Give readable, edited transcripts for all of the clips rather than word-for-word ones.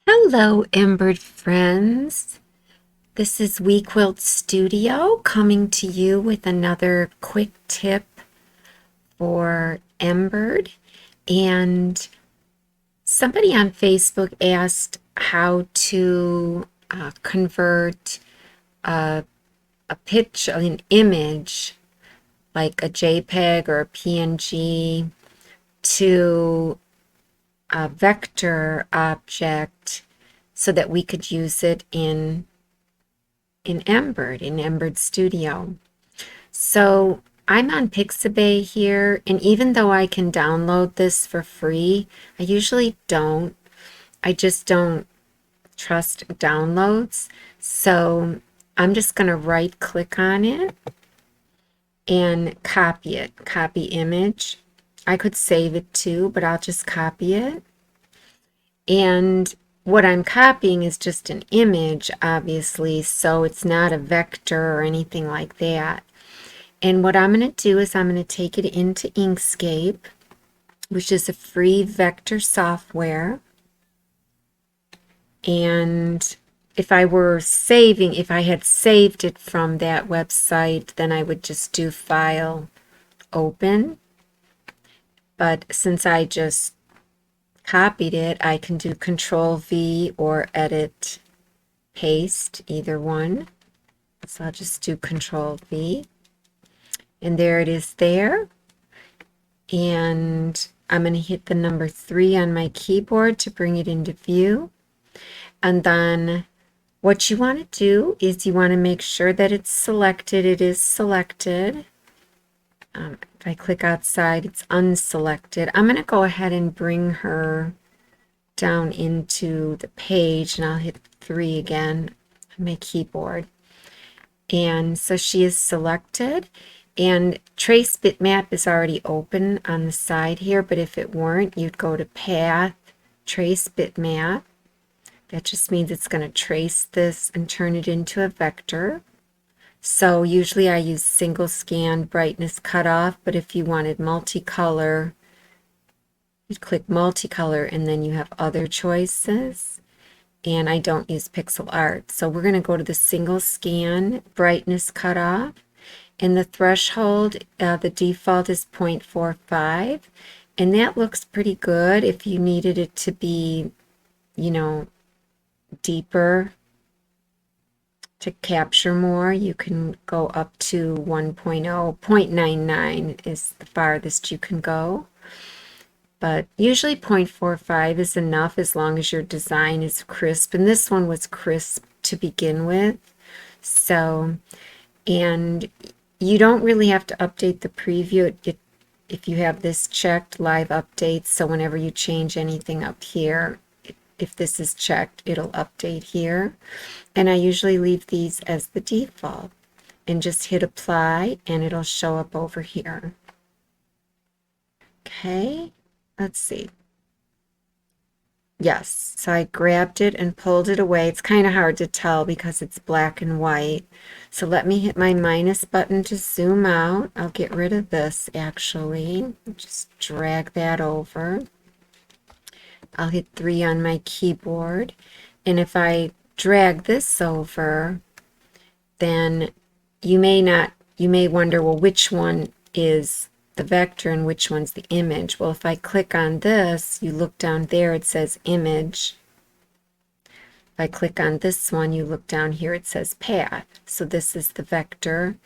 Hello, Embird friends. This is WeQuilt Studio coming to you with another quick tip for Embird. And somebody on Facebook asked how to convert a, an image, like a JPEG or a PNG, to a vector object so that we could use it in Embird Studio. So I'm on Pixabay here, and even though I can download this for free, I usually don't. I just don't trust downloads. So I'm just going to right click on it and copy it, copy image. I could save it too, but I'll just copy it. And what I'm copying is just an image, obviously, so it's not a vector or anything like that. And what I'm going to do is I'm going to take it into Inkscape, which is a free vector software. And if I had saved it from that website, then I would just do File, Open. But since I just copied it, I can do Control V or Edit, Paste, either one. So I'll just do Control V. And there it is there. And I'm going to hit the number 3 on my keyboard to bring it into view. And then what you want to do is you want to make sure that it's selected. It is selected. If I click outside, it's unselected. I'm going to go ahead and bring her down into the page, and I'll hit 3 again on my keyboard. And so she is selected. And Trace Bitmap is already open on the side here, but if it weren't, you'd go to Path, Trace Bitmap. That just means it's going to trace this and turn it into a vector. So usually I use single scan brightness cutoff, but if you wanted multicolor, you'd click multicolor and then you have other choices. And I don't use pixel art. So we're going to go to the single scan brightness cutoff. And the threshold, the default is 0.45. And that looks pretty good. If you needed it to be, deeper to capture more, you can go up to 1.0. 0.99 is the farthest you can go. But usually 0.45 is enough as long as your design is crisp. And this one was crisp to begin with. So, and you don't really have to update the preview if you have this checked, live updates. So whenever you change anything up here, if this is checked, it'll update here. And I usually leave these as the default and just hit apply and it'll show up over here. Okay, let's see. Yes, so I grabbed it and pulled it away. It's kind of hard to tell because it's black and white. So let me hit my minus button to zoom out. I'll get rid of this actually. Just drag that over. I'll hit 3 on my keyboard. And if I drag this over, then you may wonder, well, which one is the vector and which one's the image? Well, if I click on this, you look down there, it says image. If I click on this one, you look down here, it says path. So this is the vector,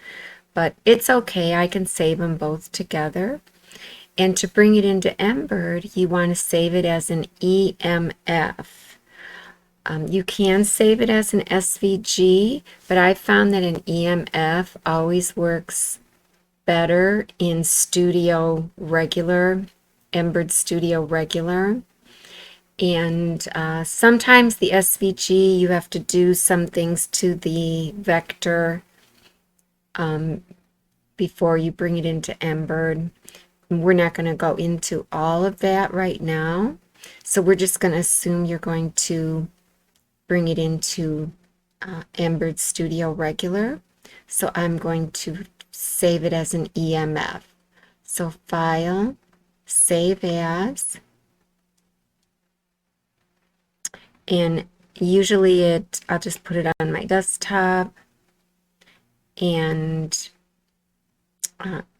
but it's okay. I can save them both together. And to bring it into Embird, you want to save it as an EMF. You can save it as an SVG, but I found that an EMF always works better in Studio Regular, Embird Studio Regular. And sometimes the SVG, you have to do some things to the vector before you bring it into Embird. We're not going to go into all of that right now. So we're just going to assume you're going to bring it into Embird Studio Regular. So I'm going to save it as an EMF. So File, Save As, And usually I'll just put it on my desktop, and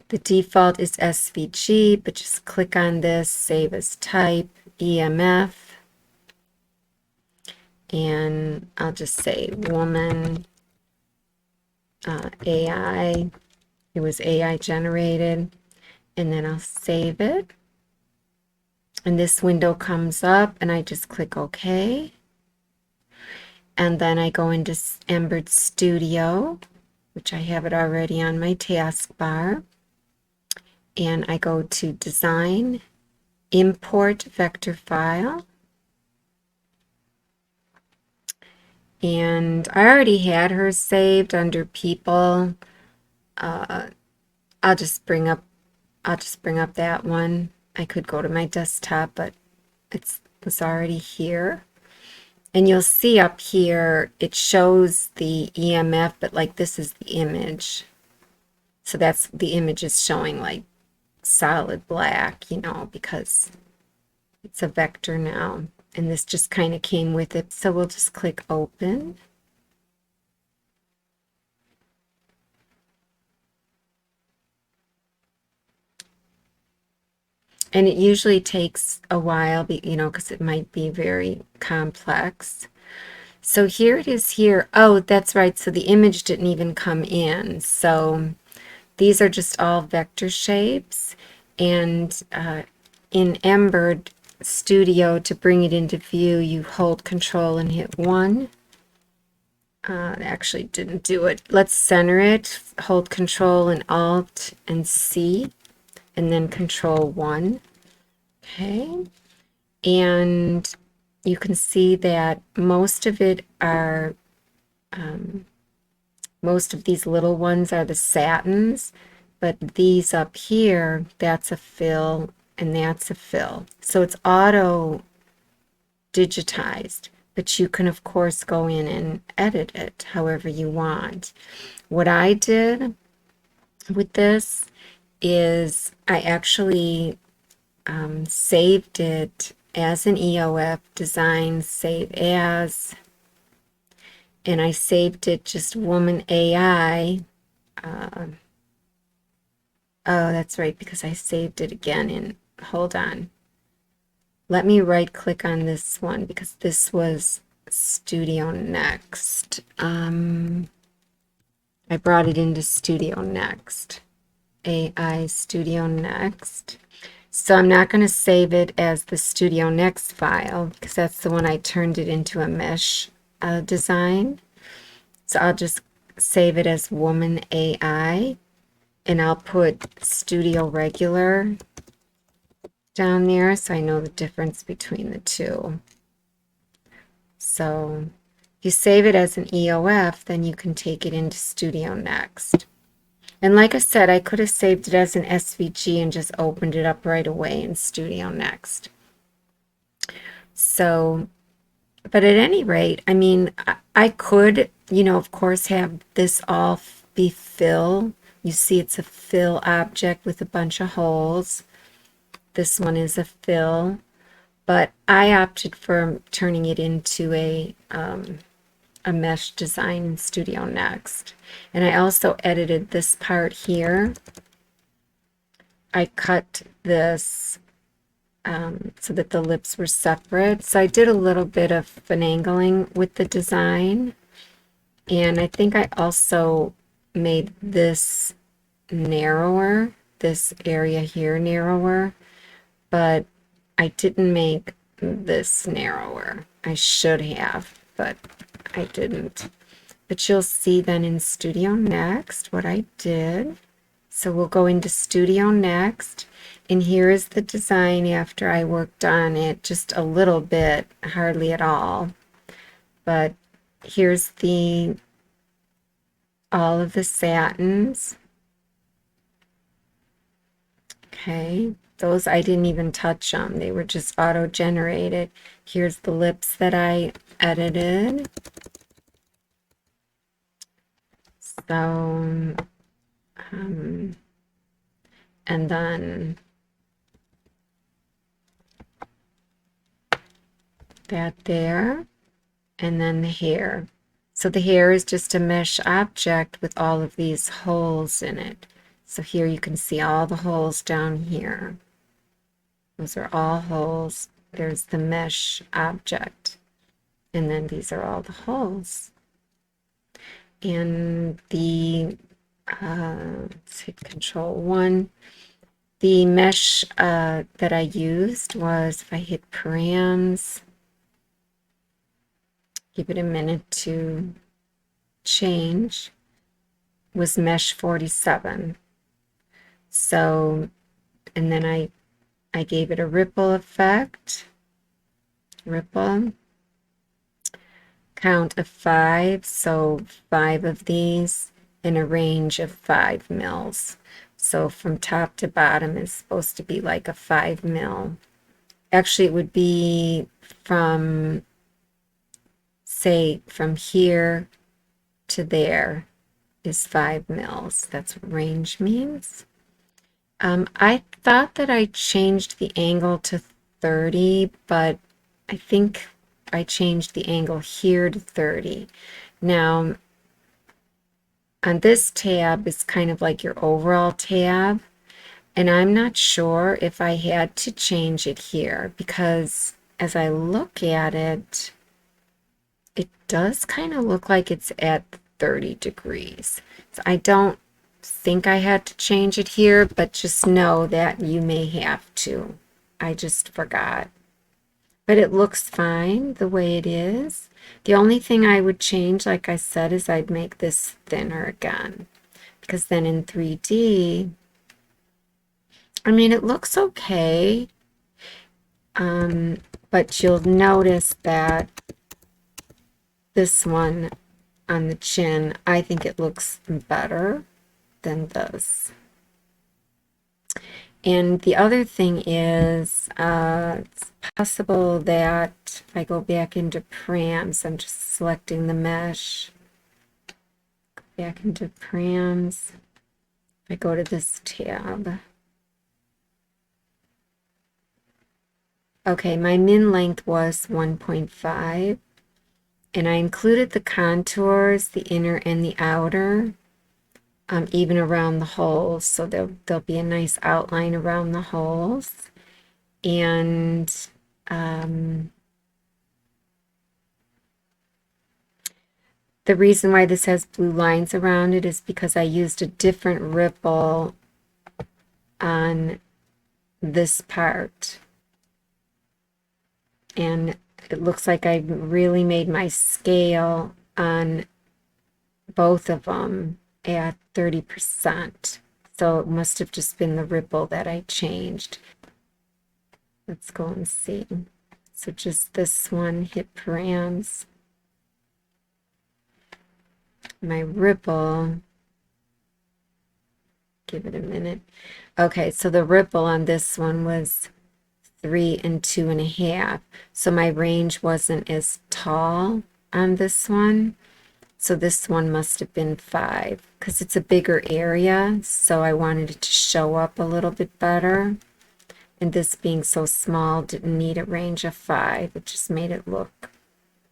the default is SVG, but just click on this, save as type, EMF, and I'll just say woman AI. It was AI generated, and then I'll save it. And this window comes up, and I just click OK. And then I go into Embird Studio, which I have it already on my taskbar. And I go to Design, Import Vector File. And I already had her saved under People. I'll just bring up that one. I could go to my desktop, but it was already here. And you'll see up here, it shows the EMF, but like this is the image. So that's the image is showing like solid black, you know, because it's a vector now. And this just kind of came with it. So we'll just click open. And it usually takes a while, you know, because it might be very complex. So here it is here. Oh, that's right. So the image didn't even come in. So these are just all vector shapes. And in Embird Studio, to bring it into view, you hold Control and hit 1. It actually didn't do it. Let's center it. Hold Control and Alt and C, and then Control 1. Okay. And you can see that most of it are, most of these little ones are the satins, but these up here, that's a fill and that's a fill. So it's auto digitized, but you can of course go in and edit it however you want. What I did with this is I actually saved it as an EOF design, save as, and I saved it just woman AI. Oh, that's right, because I saved it again in, hold on. Let me right click on this one because this was Studio Next. I brought it into Studio Next. AI Studio Next. So I'm not going to save it as the Studio Next file because that's the one I turned it into a mesh design. So I'll just save it as Woman AI, and I'll put Studio Regular down there so I know the difference between the two. So if you save it as an EOF, then you can take it into Studio Next. And like I said, I could have saved it as an SVG and just opened it up right away in Studio Next. So, but at any rate, I mean, I could, you know, of course, have this all be fill. You see it's a fill object with a bunch of holes. This one is a fill, but I opted for turning it into a mesh design in Studio Next. And I also edited this part here. I cut this so that the lips were separate. So I did a little bit of finagling with the design. And I think I also made this narrower, this area here narrower, but I didn't make this narrower. I should have, but I didn't. But you'll see then in Studio Next what I did. So we'll go into Studio Next, and here is the design after I worked on it just a little bit, hardly at all. But here's all of the satins. Okay, those I didn't even touch them. They were just auto-generated. Here's the lips that I edited. So, and then that there. and then the hair. So the hair is just a mesh object with all of these holes in it. So here you can see all the holes down here. Those are all holes. There's the mesh object. And then these are all the holes. And the, let's hit Control 1. The mesh that I used was, if I hit params, give it a minute to change, was mesh 47. So, and then I gave it a ripple effect, ripple, count of 5, so 5 of these in a range of 5 mils. So from top to bottom is supposed to be like a 5 mil. Actually, it would be from, say, from here to there is 5 mils. That's what range means. I thought that I changed the angle to 30, but I think I changed the angle here to 30. Now, on this tab is kind of like your overall tab, and I'm not sure if I had to change it here because as I look at it, it does kind of look like it's at 30 degrees. So I don't think I had to change it here, but just know that you may have to. I just forgot. But it looks fine the way it is. The only thing I would change, like I said, is I'd make this thinner again. Because then in 3D, I mean, it looks okay. But you'll notice that this one on the chin, I think it looks better than this. And the other thing is, it's possible that if I go back into params, I'm just selecting the mesh, back into params, if I go to this tab. Okay, my min length was 1.5, and I included the contours, the inner and the outer. Even around the holes, so there'll be a nice outline around the holes. And the reason why this has blue lines around it is because I used a different ripple on this part. And it looks like I really made my scale on both of them at 30%. So it must have just been the ripple that I changed. Let's go and see. So just this one, hit params. My ripple, give it a minute. Okay, so the ripple on this one was 3 and 2.5. So my range wasn't as tall on this one. So this one must have been 5 because it's a bigger area. So I wanted it to show up a little bit better. And this being so small didn't need a range of 5. It just made it look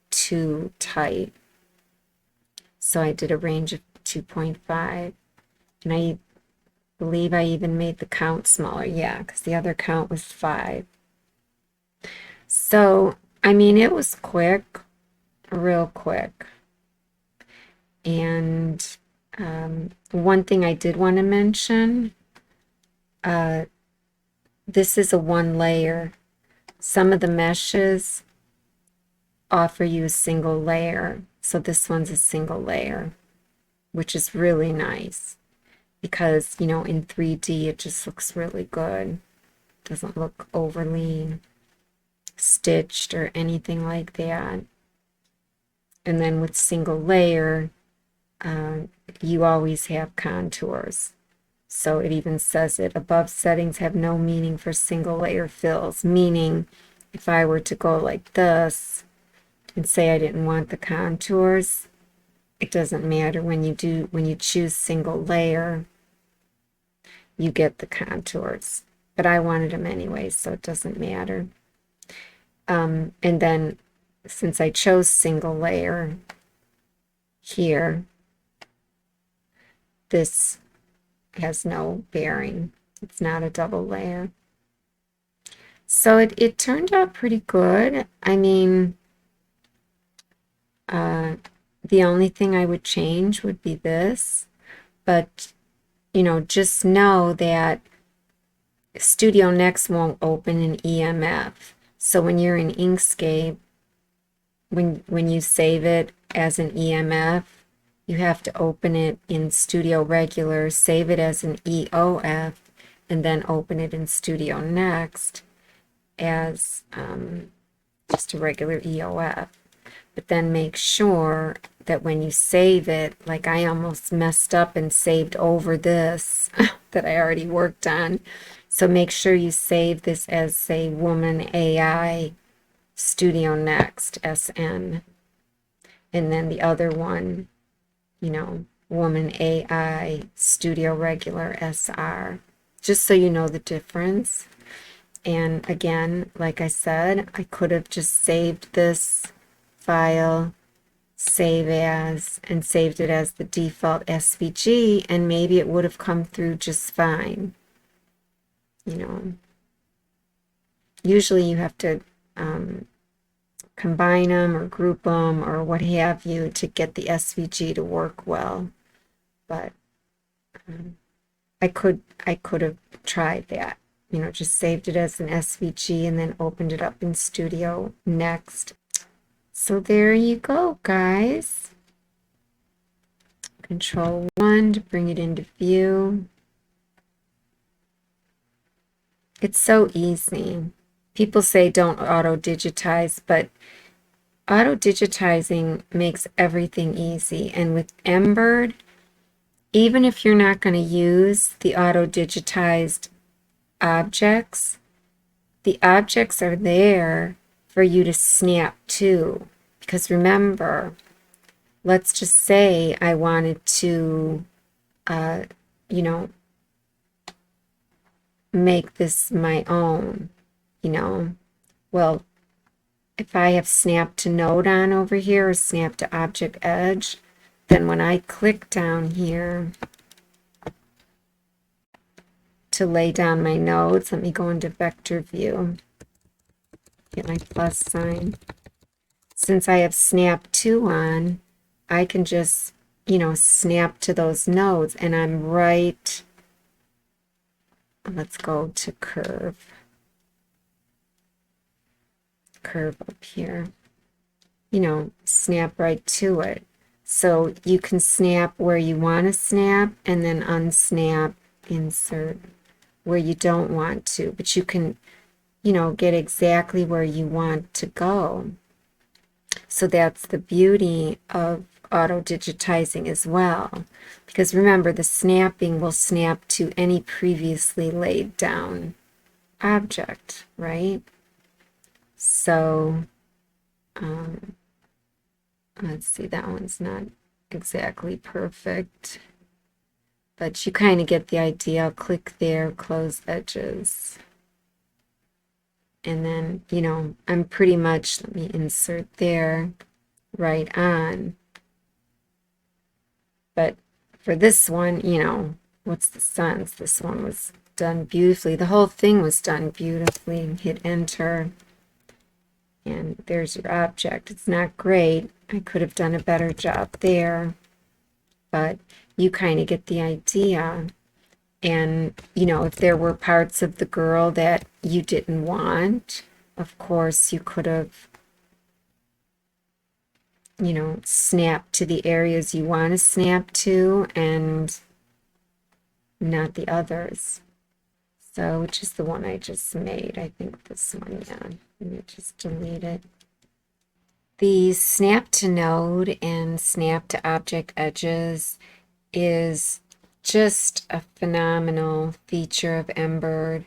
too tight. So I did a range of 2.5. And I believe I even made the count smaller. Yeah, because the other count was 5. So, I mean, it was quick, real quick. And one thing I did want to mention, this is a 1 layer. Some of the meshes offer you a single layer. So this one's a single layer, which is really nice because, you know, in 3D it just looks really good. Doesn't look overly stitched or anything like that. And then with single layer, you always have contours. So it even says it above settings have no meaning for single layer fills, meaning if I were to go like this and say I didn't want the contours, it doesn't matter. When you choose single layer, you get the contours. But I wanted them anyway, so it doesn't matter. And then since I chose single layer here, this has no bearing. It's not a double layer. So it turned out pretty good. I mean, the only thing I would change would be this, but you know, just know that Studio Next won't open in EMF. So when you're in Inkscape, when you save it as an EMF, you have to open it in Studio Regular, save it as an EOF, and then open it in Studio Next as just a regular EOF. But then make sure that when you save it, like I almost messed up and saved over this that I already worked on. So make sure you save this as, say, Woman AI Studio Next, SN. And then the other one, you know, Woman AI Studio Regular, SR. Just so you know the difference. And again, like I said, I could have just saved this file, save as, and saved it as the default SVG, and maybe it would have come through just fine. You know, usually you have to combine them or group them or what have you to get the SVG to work well. But I could have tried that. You know, just saved it as an SVG and then opened it up in Studio Next. So there you go, guys. Control 1 to bring it into view. It's so easy. People say don't auto-digitize, but auto-digitizing makes everything easy. And with Embird, even if you're not going to use the auto-digitized objects, the objects are there for you to snap to. Because remember, let's just say I wanted to, you know, make this my own, you know. Well, if I have snap to node on over here or snap to object edge, then when I click down here to lay down my nodes, let me go into vector view, get my plus sign. Since I have snap to on, I can just, you know, snap to those nodes, and I'm right. Let's go to curve up here, you know, snap right to it. So you can snap where you want to snap and then unsnap, insert where you don't want to, but you can, you know, get exactly where you want to go. So that's the beauty of auto-digitizing as well, because remember, the snapping will snap to any previously laid down object, right? So let's see, that one's not exactly perfect, but you kind of get the idea. I'll click there, close edges, and then, you know, I'm pretty much, let me insert there, right on. But for this one, you know, what's the sense? This one was done beautifully. The whole thing was done beautifully. Hit enter, and there's your object. It's not great. I could have done a better job there, but you kind of get the idea. And, you know, if there were parts of the girl that you didn't want, of course, you could have, you know, snap to the areas you want to snap to and not the others. So, which is the one I just made? I think this one, yeah. Let me just delete it. The snap to node and snap to object edges is just a phenomenal feature of Embird.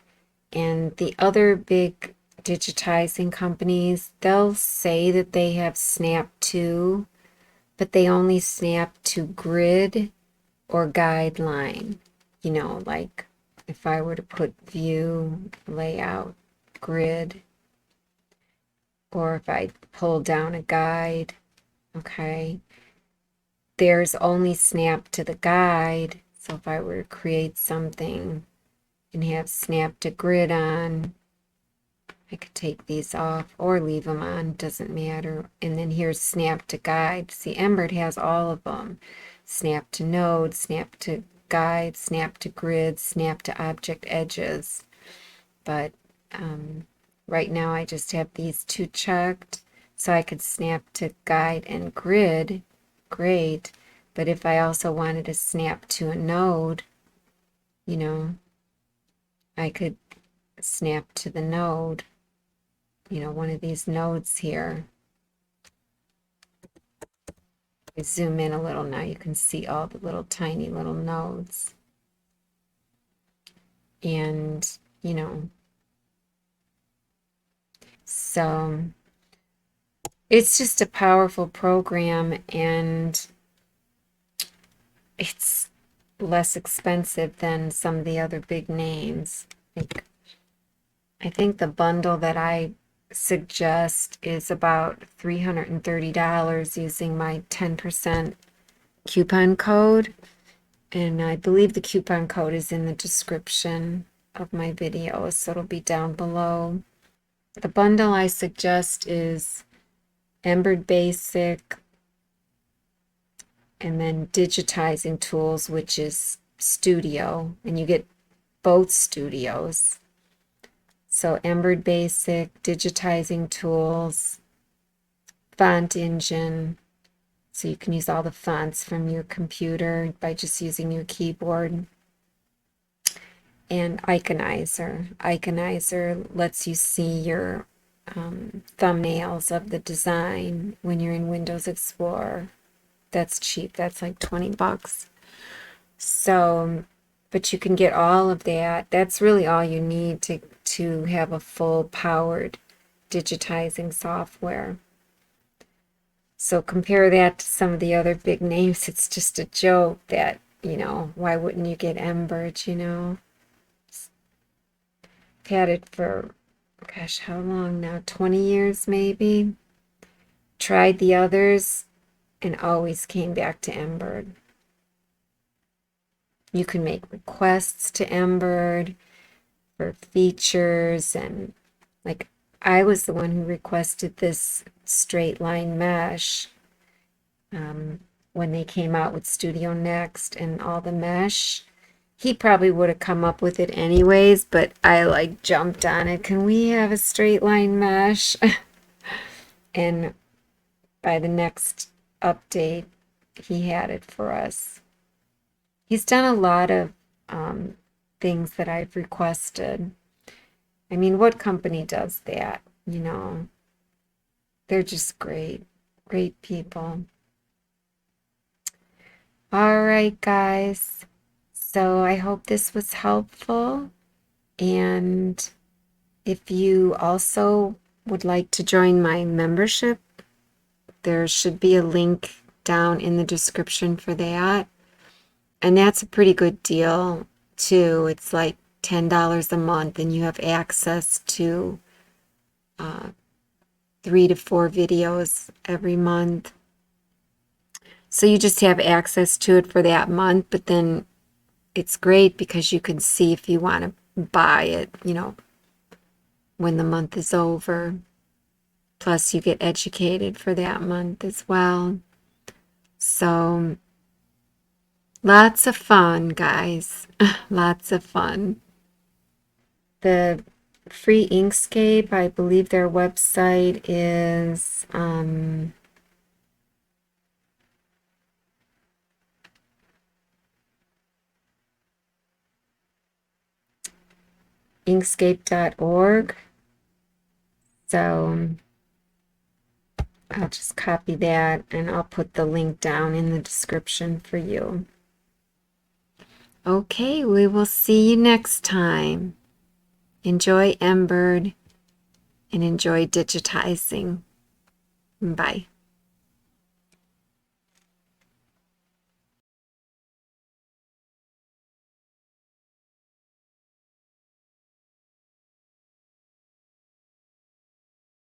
And the other big digitizing companies, they'll say that they have snap to, but they only snap to grid or guideline. You know, like if I were to put view, layout, grid, or if I pull down a guide, okay, there's only snap to the guide. So if I were to create something and have snap to grid on, I could take these off or leave them on, doesn't matter. And then here's snap to guide. See, Embird has all of them. Snap to node, snap to guide, snap to grid, snap to object edges. But right now I just have these two checked, so I could snap to guide and grid. Great. But if I also wanted to snap to a node, you know, I could snap to the node, you know, one of these nodes here. I zoom in a little now, you can see all the little tiny little nodes. And, you know, so it's just a powerful program, and it's less expensive than some of the other big names. I think the bundle that I suggest is about $330 using my 10% coupon code. And I believe the coupon code is in the description of my video, so it'll be down below. The bundle I suggest is Embird Basic, and then Digitizing Tools, which is Studio, and you get both studios. So Embird Basic, Digitizing Tools, Font Engine, so you can use all the fonts from your computer by just using your keyboard. And Iconizer. Iconizer lets you see your thumbnails of the design when you're in Windows Explorer. That's cheap. That's like 20 bucks. So, but you can get all of that. That's really all you need to have a full powered digitizing software. So compare that to some of the other big names. It's just a joke that, you know, why wouldn't you get Embird, you know? I've had it for, gosh, how long now? 20 years maybe? Tried the others and always came back to Embird. You can make requests to Embird for features, and like I was the one who requested this straight line mesh when they came out with Studio Next and all the mesh. He probably would have come up with it anyways, but I like jumped on it. Can we have a straight line mesh? And by the next update, he had it for us. He's done a lot of things that I've requested. I mean, what company does that? You know, they're just great, great people. All right, guys. So I hope this was helpful. And if you also would like to join my membership, there should be a link down in the description for that. And that's a pretty good deal too. It's like $10 a month, and you have access to 3 to 4 videos every month. So you just have access to it for that month, but then it's great because you can see if you want to buy it, you know, when the month is over. Plus you get educated for that month as well. So lots of fun, guys. Lots of fun. The free Inkscape, I believe their website is inkscape.org. So I'll just copy that and I'll put the link down in the description for you. Okay, we will see you next time. Enjoy Embird and enjoy digitizing. Bye.